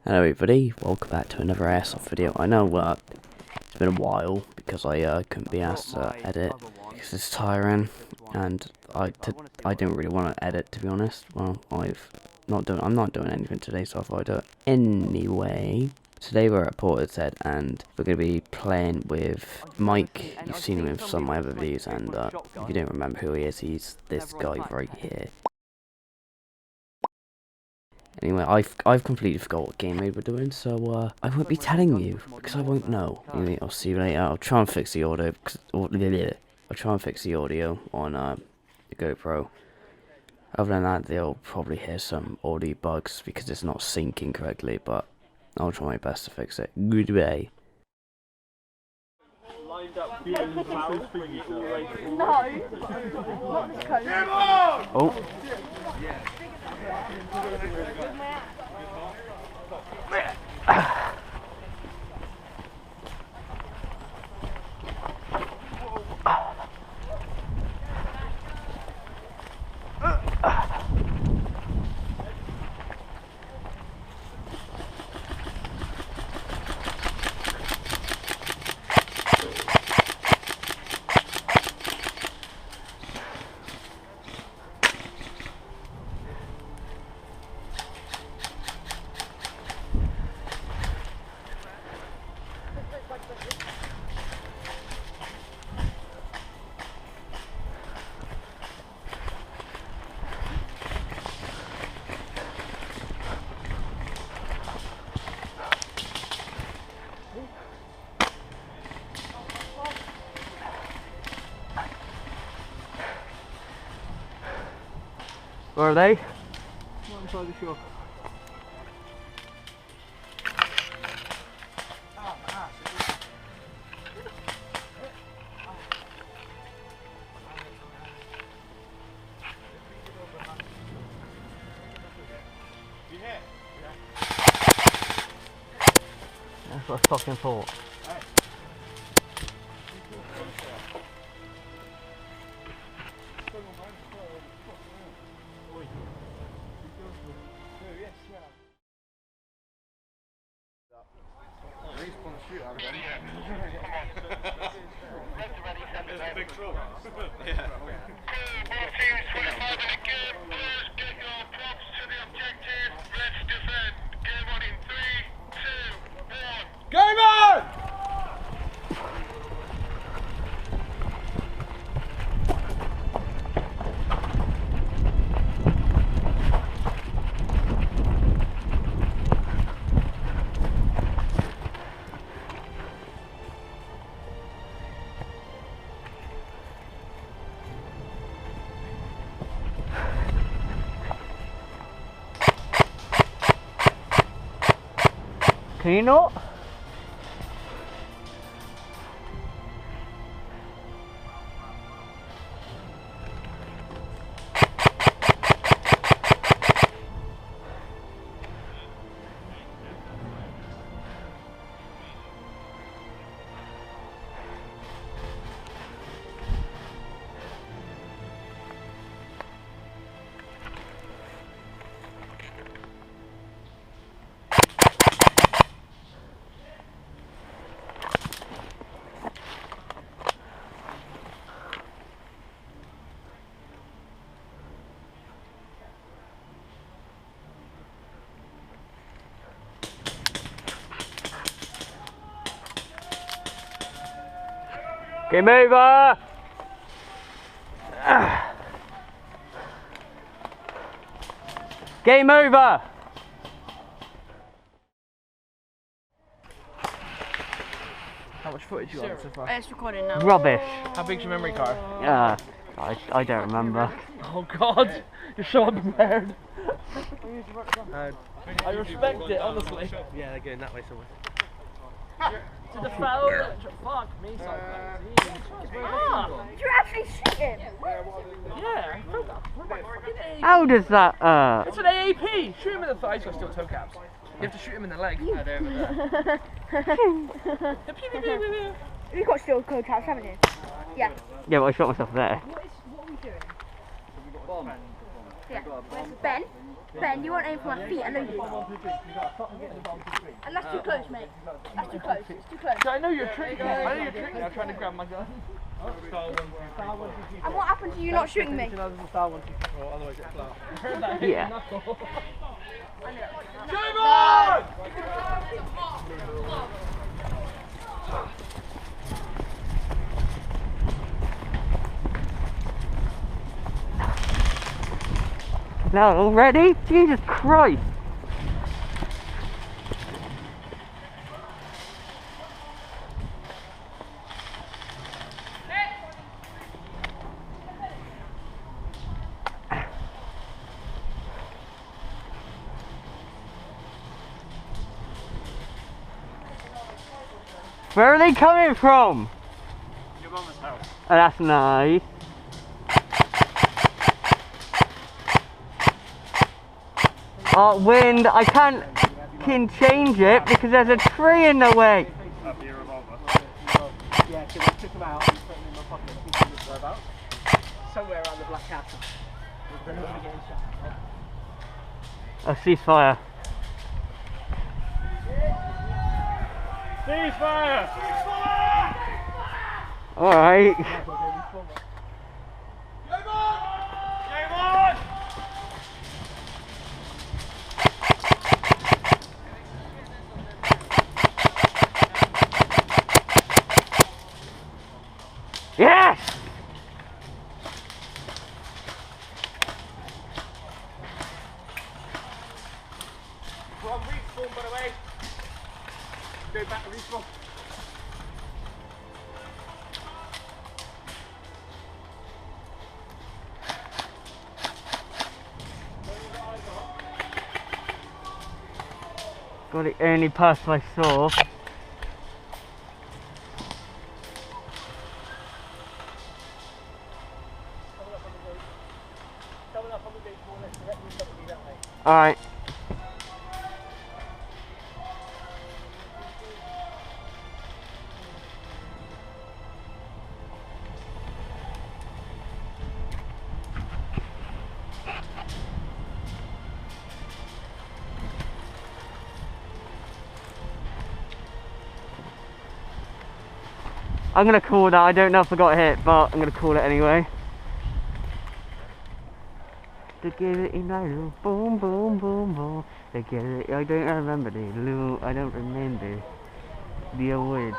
Hello everybody, welcome back to another Airsoft video. I know it's been a while because I couldn't be asked to edit because it's tiring, and I didn't really want to edit, to be honest. Well, I'm not doing anything today, so I thought I'd do it anyway. Today we're at Portishead and we're going to be playing with Mike. You've seen him in some of my other videos, and if you don't remember who he is, he's this guy right here. Anyway, I've completely forgot what game mode we're doing, so I won't be telling you because I won't know. Anyway, I'll see you later. I'll try and fix the audio. I'll try and fix the audio on the GoPro. Other than that, they'll probably hear some audio bugs because it's not syncing correctly, but I'll try my best to fix it. Goodbye. Oh. Where are they? Right inside the shop. That's what I fucking thought. There's a big trouble. Yeah. All teams, 25 minute game. Please get your props to the objective. Let's defend. Game on in 3, 2, 1. Game on! Can you not? Game over! Game over! How much footage you got so far? It's recording now. Rubbish. How big's your memory card? I don't remember. Oh god, you're so unprepared. I respect it, honestly. Yeah, they're going that way somewhere. To the foul. Fuck me, You're actually shooting. Yeah. How does that, It's an AAP. Shoot him in the thigh, he's got steel toe caps. You have to shoot him in the leg. You've got steel toe caps, haven't you? Yeah. Yeah, but I shot myself there. What are we doing? Yeah. Where's Ben? Ben, you won't aim for my feet, I know you. And that's too close, mate. That's too close. It's too close. I know you're tricking. I know you're tricking. I'm trying to grab my gun. And what happened to you not shooting me? Otherwise it's flat. Yeah. Game on! Now already? Jesus Christ! Where are they coming from? Your mama's house. Oh, that's nice. Oh, wind, I can't change it because there's a tree in the way. That'd be a revolver. Yeah, because I took them out and put them in my pocket. I think it was somewhere around the Black Castle. We're not getting shot. A ceasefire. Ceasefire! Alright. Game on! Yes! We're on respawn, by the way. Go back to respawn. Got the only person I saw. Alright. I'm gonna call that. I don't know if I got hit, but I'm gonna call it anyway. To get it in my room, boom, boom, boom, boom. To get it, I don't remember the loot. I don't remember the words.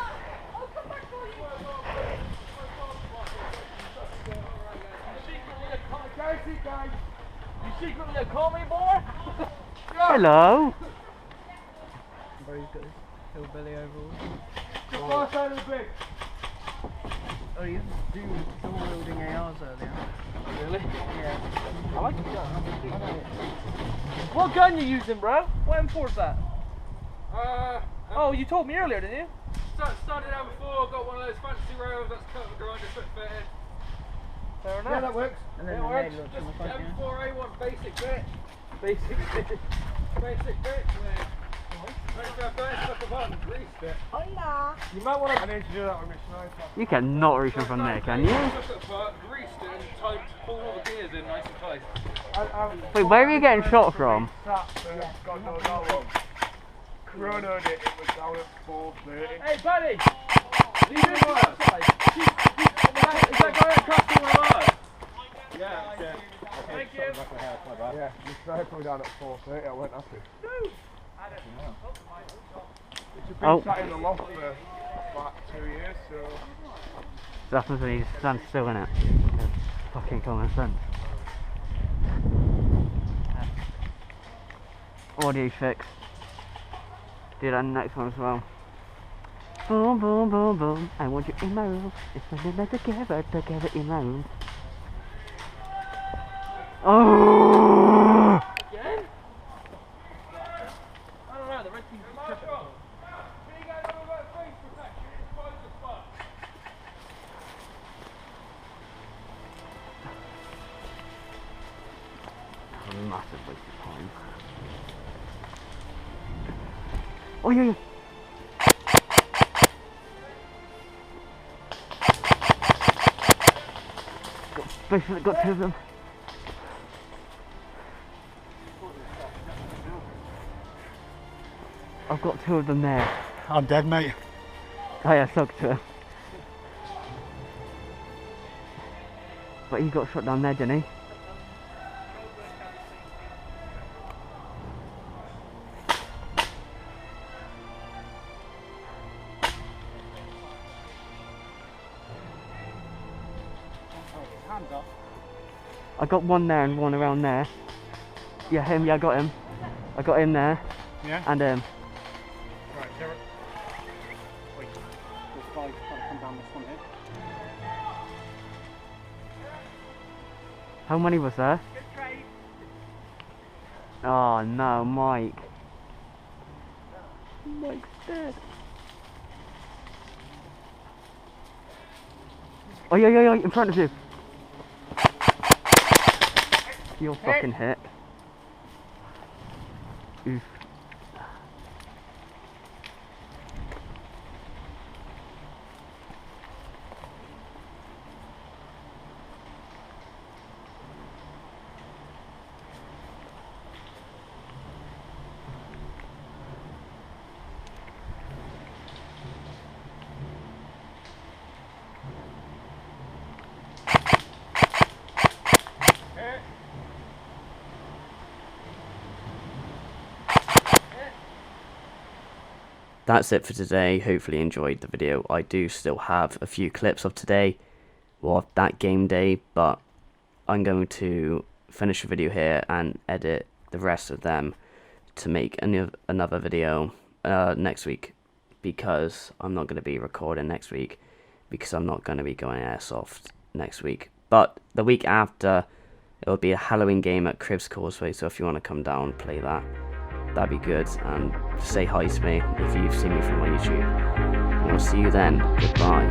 You secretly a call me, boy? Hello. Bro, he's got his hillbilly overalls. The far side of the bridge. Oh, he was dual wielding ARs earlier. Really? Yeah. I like the gun. What gun you using, bro? What M4's that? Oh, you told me earlier, didn't you? Started out before, got one of those fancy rails that's cut the grinder, foot fitted. Fair enough. Yeah, that works. And then It the works. name looks on Just the front, yeah. M4A1 basic bit. Basic. Basic bit. Next I've done is took apart and greased it. You might want I need to do that with my sniper. You cannot reach them from there, can you? Took it apart, greased it, and tied, pulled all the gears in nice and tight. Wait, where are you getting shot from? God knows how long. Chronoed it, it was down at 4:30. Hey, buddy! Leave it outside. Is that guy at Castle one of ours? Yeah. Thank you. Yeah, my sniper was down at 4:30, I went happy. It's been Oh. sat in the loft for about 2 years, so... That happens when you just stand still in it. Fucking common sense. Audio fix. Do that next one as well. Boom, boom, boom, boom. I want you in my room. It's when we're together in my room. Oh! Again? I don't know, the red team's just tripping. A massive waste of time. Oh yeah, yeah. Got two of them. I've got 2 of them there. I'm dead, mate. Oh yeah, sucked to him. But he got shot down there, didn't he? Hands up. I got one there and one around there. Yeah, him, yeah, I got him. I got him there. Yeah? And Right, Derek. This guy's trying to come down this one here. how many was there? Oh no, Mike. Mike's dead. Oh yeah, in front of you. You're fucking hit. Oof. That's it for today. Hopefully you enjoyed the video. I do still have a few clips of today, or that game day, but I'm going to finish the video here and edit the rest of them to make another video next week, because I'm not going to be recording next week, because I'm not going to be going airsoft next week. But the week after, it will be a Halloween game at Cribs Causeway, so if you want to come down and play that, that'd be good, and say hi to me if you've seen me from my YouTube. And I'll see you then. Goodbye.